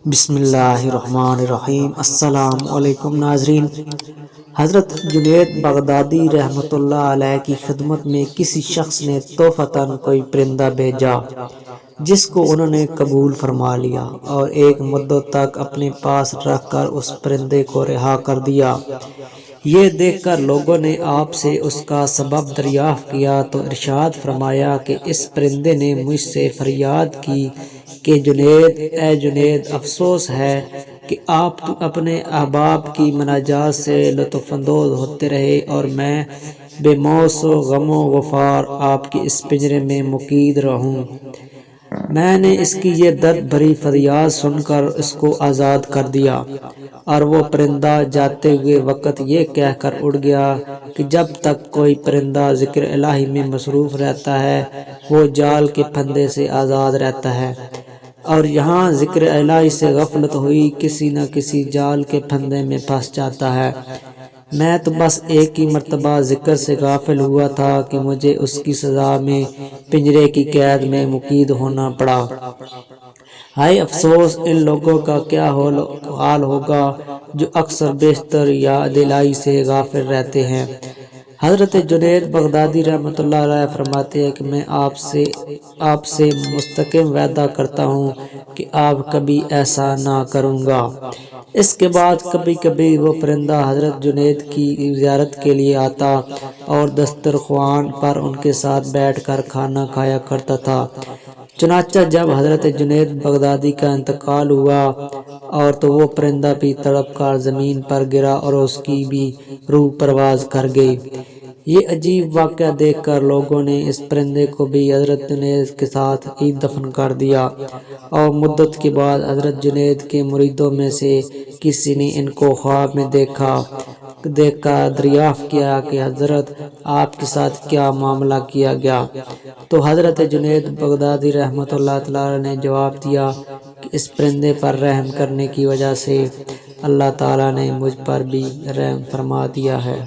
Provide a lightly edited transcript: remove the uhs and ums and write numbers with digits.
بسم اللہ الرحمن الرحیم۔ السلام علیکم ناظرین۔ حضرت جنید بغدادی رحمۃ اللہ علیہ کی خدمت میں کسی شخص نے تحفتاً کوئی پرندہ بھیجا جس کو انہوں نے قبول فرما لیا اور ایک مدت تک اپنے پاس رکھ کر اس پرندے کو رہا کر دیا۔ یہ دیکھ کر لوگوں نے آپ سے اس کا سبب دریافت کیا تو ارشاد فرمایا کہ اس پرندے نے مجھ سے فریاد کی کہ اے جنید، افسوس ہے کہ آپ اپنے احباب کی مناجات سے لطف اندوز ہوتے رہے اور میں بے موس و غم و غفار آپ کے اس پنجرے میں مقید رہوں۔ میں نے اس کی یہ درد بھری فریاد سن کر اس کو آزاد کر دیا، اور وہ پرندہ جاتے ہوئے وقت یہ کہہ کر اڑ گیا کہ جب تک کوئی پرندہ ذکر الہی میں مصروف رہتا ہے وہ جال کے پھندے سے آزاد رہتا ہے، اور یہاں ذکر الہی سے غفلت ہوئی کسی نہ کسی جال کے پھندے میں پھنس جاتا ہے۔ میں تو بس ایک ہی مرتبہ ذکر سے غافل ہوا تھا کہ مجھے اس کی سزا میں پنجرے کی قید میں مقید ہونا پڑا۔ ہائے افسوس ان لوگوں کا کیا حال ہوگا جو اکثر بیشتر یاد الہی سے غافل رہتے ہیں۔ حضرت جنید بغدادی رحمۃ اللہ علیہ فرماتے ہیں کہ میں آپ سے مستقیم وعدہ کرتا ہوں کہ آپ کبھی ایسا نہ کروں گا۔ اس کے بعد کبھی کبھی وہ پرندہ حضرت جنید کی زیارت کے لیے آتا اور دسترخوان پر ان کے ساتھ بیٹھ کر کھانا کھایا کرتا تھا۔ چنانچہ جب حضرت جنید بغدادی کا انتقال ہوا اور تو وہ پرندہ بھی تڑپ کر زمین پر گرا اور اس کی بھی روح پرواز کر گئی۔ یہ عجیب واقعہ دیکھ کر لوگوں نے اس پرندے کو بھی حضرت جنید کے ساتھ ہی دفن کر دیا، اور مدت کے بعد حضرت جنید کے مریدوں میں سے کسی نے ان کو خواب میں دیکھ کر دریافت کیا کہ حضرت آپ کے ساتھ کیا معاملہ کیا گیا؟ تو حضرت جنید بغدادی رحمۃ اللہ تعالی نے جواب دیا کہ اس پرندے پر رحم کرنے کی وجہ سے اللہ تعالی نے مجھ پر بھی رحم فرما دیا ہے۔